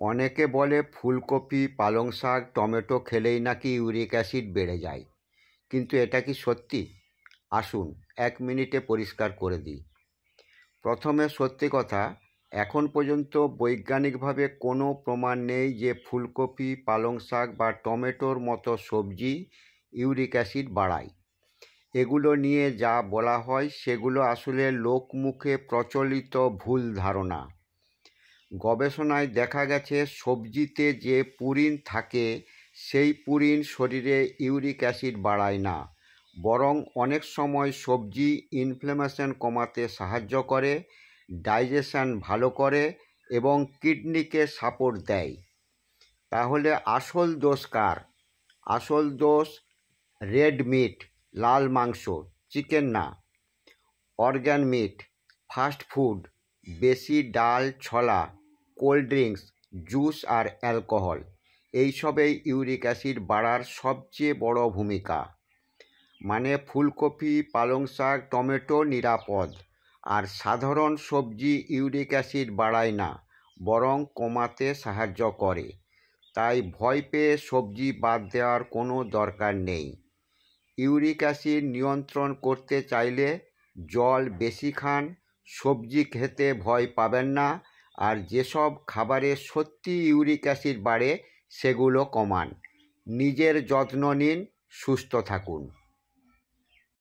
অনেকে বলে ফুলকপি, পালং শাক, টমেটো খেলেই নাকি ইউরিক অ্যাসিড বেড়ে যায়, কিন্তু এটা কি সত্যি? আসুন 1 মিনিটে পরিষ্কার করে দিই। প্রথমে সত্যি কথা, এখন পর্যন্ত বৈজ্ঞানিকভাবে কোনো প্রমাণ নেই যে ফুলকপি, পালং শাক বা টমেটোর মতো সবজি ইউরিক অ্যাসিড বাড়ায়। এগুলো নিয়ে যা বলা হয় সেগুলো আসলে লোকমুখে প্রচলিত ভুল ধারণা। গবেষণায় দেখা গেছে সবজিতে যে পুরিন থাকে সেই পুরিন শরীরে ইউরিক অ্যাসিড বাড়ায় না, বরং অনেক সময় সবজি ইনফ্ল্যামেশন কমাতে সাহায্য করে, ডাইজেশন ভালো করে এবং কিডনিকে সাপোর্ট দেয়। তাহলে আসল দোষ কার? আসল দোষ রেড মিট, লাল মাংস, চিকেন না, অর্গ্যান মিট, ফাস্ট ফুড, বেশি ডাল, ছোলা, কোল্ড ড্রিঙ্কস, জুস আর অ্যালকোহল, এইসবেই ইউরিক অ্যাসিড বাড়ার সবচেয়ে বড় ভূমিকা। মানে ফুলকপি, পালং শাক, টমেটো নিরাপদ, আর সাধারণ সবজি ইউরিক অ্যাসিড বাড়ায় না, বরং কমাতে সাহায্য করে। তাই ভয় পেয়ে সবজি বাদ দেওয়ার কোনো দরকার নেই। ইউরিক অ্যাসিড নিয়ন্ত্রণ করতে চাইলে জল বেশি খান, সবজি খেতে ভয় পাবেন না, আর যেসব খাবারে সত্যি ইউরিক অ্যাসিড বাড়ে সেগুলো কমান। নিজের যত্ন নিন, সুস্থ থাকুন।